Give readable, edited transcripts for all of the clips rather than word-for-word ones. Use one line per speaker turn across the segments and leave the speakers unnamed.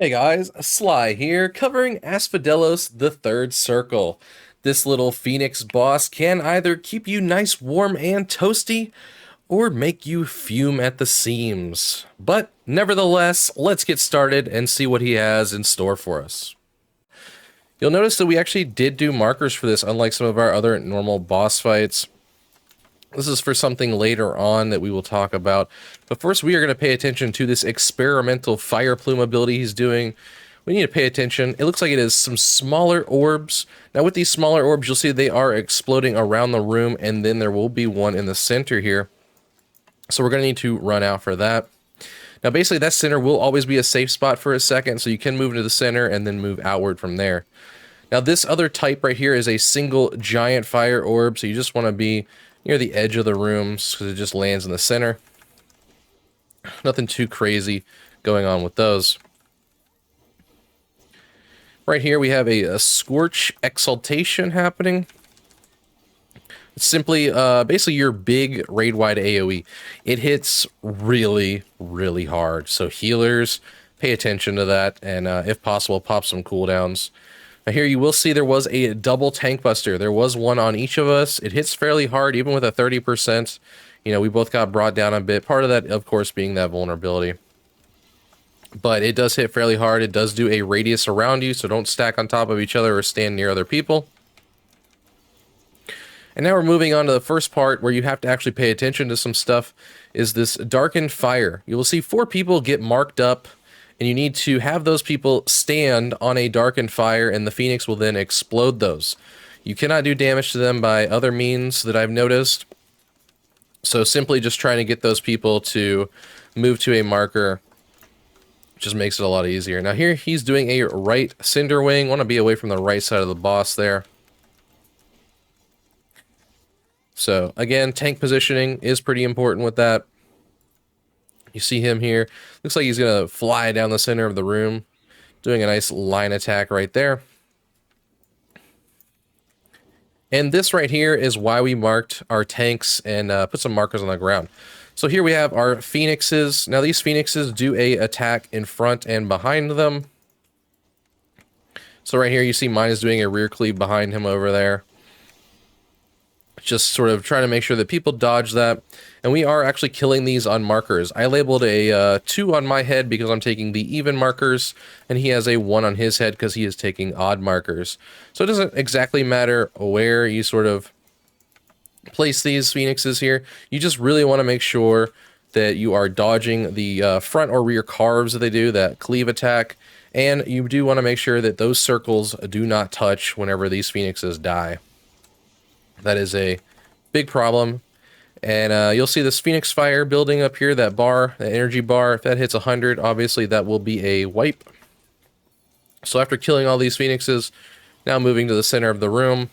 Hey guys, Sly here, covering Asphodelos, the Third Circle. This little Phoenix boss can either keep you nice, warm, and toasty, or make you fume at the seams. But nevertheless, let's get started and see what he has in store for us. You'll notice that we actually did do markers for this, unlike some of our other normal boss fights. This is for something later on that we will talk about. But first, we are going to pay attention to this experimental fire plume ability he's doing. We need to pay attention. It looks like it is some smaller orbs. Now, with these smaller orbs, you'll see they are exploding around the room, and then there will be one in the center here. So we're going to need to run out for that. Now, basically, that center will always be a safe spot for a second, so you can move into the center and then move outward from there. Now, this other type right here is a single giant fire orb, so you just want to be near the edge of the rooms because it just lands in the center. Nothing too crazy going on with those. Right here we have a Scorch Exultation happening. It's simply basically your big raid-wide AoE. It hits really, really hard. So healers, pay attention to that, and if possible, pop some cooldowns. Now here you will see there was a double tank buster. There was one on each of us. It hits fairly hard, even with a 30%. You know, we both got brought down a bit. Part of that, of course, being that vulnerability. But it does hit fairly hard. It does do a radius around you, so don't stack on top of each other or stand near other people. And now we're moving on to the first part where you have to actually pay attention to some stuff, is this Darkened Fire. You will see 4 people get marked up, and you need to have those people stand on a Darkened Fire, and the Phoenix will then explode those. You cannot do damage to them by other means that I've noticed. So simply just trying to get those people to move to a marker just makes it a lot easier. Now here he's doing a right Cinder Wing. Want to be away from the right side of the boss there. So again, tank positioning is pretty important with that. You see him here. Looks like he's going to fly down the center of the room, doing a nice line attack right there. And this right here is why we marked our tanks and put some markers on the ground. So here we have our Phoenixes. Now these Phoenixes do a attack in front and behind them. So right here you see mine is doing a rear cleave behind him over there. Just sort of trying to make sure that people dodge that. And we are actually killing these on markers. I labeled a 2 on my head because I'm taking the even markers, and he has a 1 on his head because he is taking odd markers. So it doesn't exactly matter where you sort of place these Phoenixes here. You just really want to make sure that you are dodging the front or rear carves that they do, that cleave attack. And you do want to make sure that those circles do not touch whenever these Phoenixes die. That is a big problem. And you'll see this Phoenix Fire building up here, that bar, that energy bar. If that hits 100, obviously that will be a wipe. So after killing all these Phoenixes, now moving to the center of the room.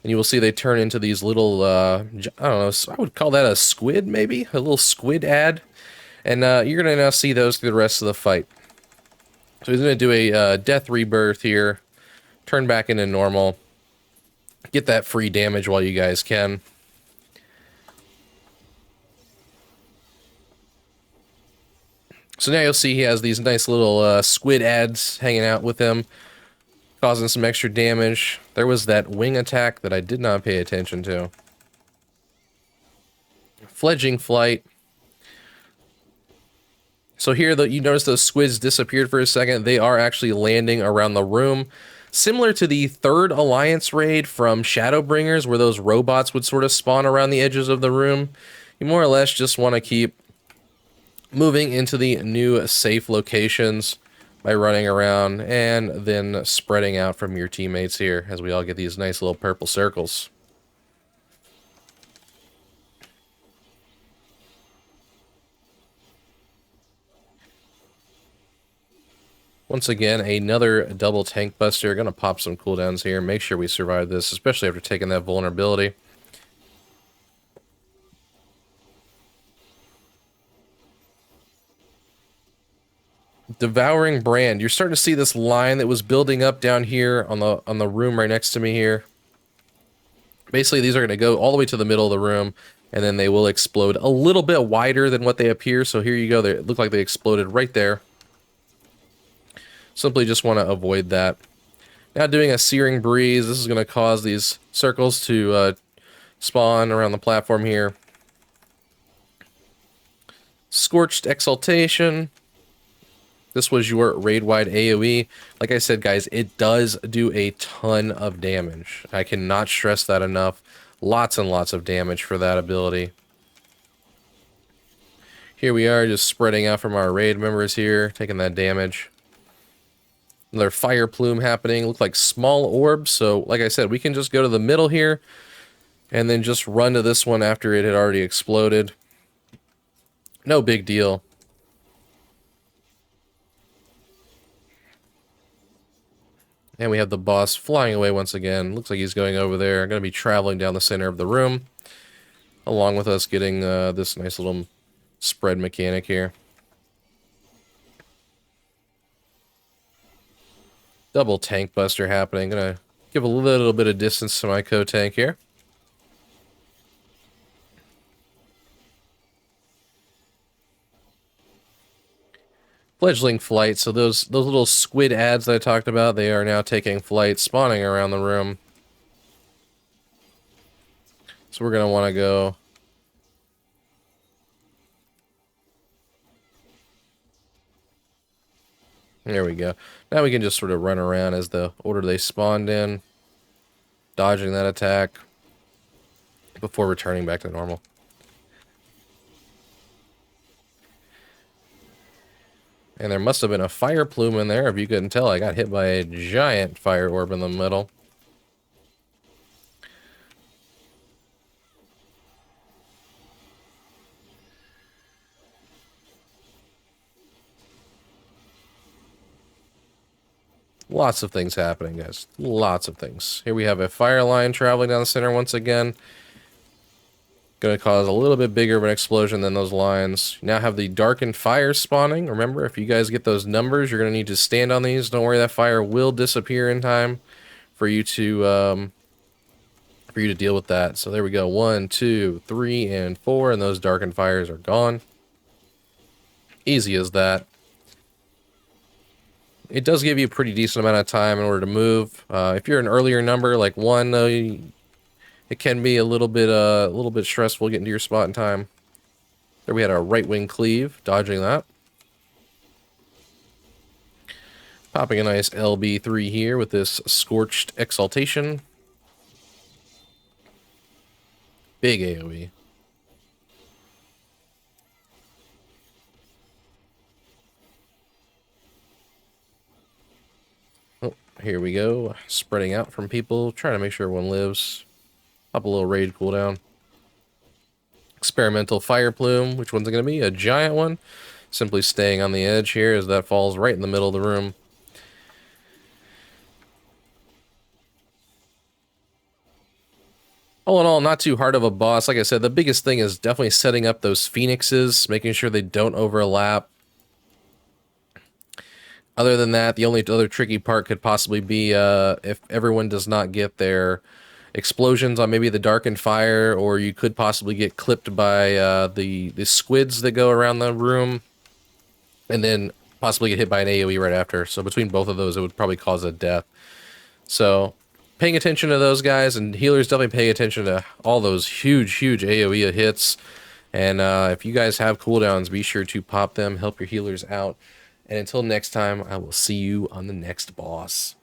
And you will see they turn into these little, I don't know, I would call that a squid maybe? A little squid ad. And you're going to now see those through the rest of the fight. So he's going to do a death rebirth here. Turn back into normal. Get that free damage while you guys can. So now you'll see he has these nice little squid ads hanging out with him, causing some extra damage. There was that wing attack that I did not pay attention to. Fledging flight. So here you notice those squids disappeared for a second. They are actually landing around the room. Similar to the third Alliance raid from Shadowbringers, where those robots would sort of spawn around the edges of the room. You more or less just want to keep moving into the new safe locations by running around and then spreading out from your teammates here as we all get these nice little purple circles. Once again, another double tank buster. Gonna pop some cooldowns here. Make sure we survive this, especially after taking that vulnerability. Devouring Brand. You're starting to see this line that was building up down here on the room right next to me here. Basically, these are going to go all the way to the middle of the room, and then they will explode a little bit wider than what they appear. So here you go. They look like they exploded right there. Simply just want to avoid that. Now doing a Searing Breeze, this is going to cause these circles to spawn around the platform here. Scorched Exultation. This was your raid-wide AoE. Like I said, guys, it does do a ton of damage. I cannot stress that enough. Lots and lots of damage for that ability. Here we are, just spreading out from our raid members here, taking that damage. Another fire plume happening. Look like small orbs, so like I said, we can just go to the middle here and then just run to this one after it had already exploded. No big deal. And we have the boss flying away once again. Looks like he's going over there. Going to be traveling down the center of the room, along with us getting this nice little spread mechanic here. Double tank buster happening. Gonna give a little bit of distance to my co-tank here. Fledgling flight. So those little squid ads that I talked about, they are now taking flight, spawning around the room. So we're gonna want to go. There we go. Now we can just sort of run around as the order they spawned in, dodging that attack before returning back to normal. And there must have been a fire plume in there. If you couldn't tell, I got hit by a giant fire orb in the middle. Lots of things happening, guys. Lots of things. Here we have a fire line traveling down the center once again. Going to cause a little bit bigger of an explosion than those lines. Now have the Darkened Fire spawning. Remember, if you guys get those numbers, you're going to need to stand on these. Don't worry, that fire will disappear in time for you to deal with that. So there we go. 1, 2, 3, and 4, and those Darkened Fires are gone. Easy as that. It does give you a pretty decent amount of time in order to move. If you're an earlier number, like 1, it can be a little bit stressful getting to your spot in time. There we had our right wing cleave, dodging that. Popping a nice LB3 here with this Scorched Exultation. Big AoE. Oh, here we go. Spreading out from people, trying to make sure everyone lives. Up a little raid cooldown. Experimental fire plume. Which one's it going to be? A giant one. Simply staying on the edge here as that falls right in the middle of the room. All in all, not too hard of a boss. Like I said, the biggest thing is definitely setting up those Phoenixes, making sure they don't overlap. Other than that, the only other tricky part could possibly be if everyone does not get their explosions on maybe the Darkened Fire, or you could possibly get clipped by the squids that go around the room, and then possibly get hit by an AoE right after. So between both of those, it would probably cause a death. So paying attention to those guys, and healers definitely pay attention to all those huge AoE hits. And if you guys have cooldowns, be sure to pop them, help your healers out. And until next time, I will see you on the next boss.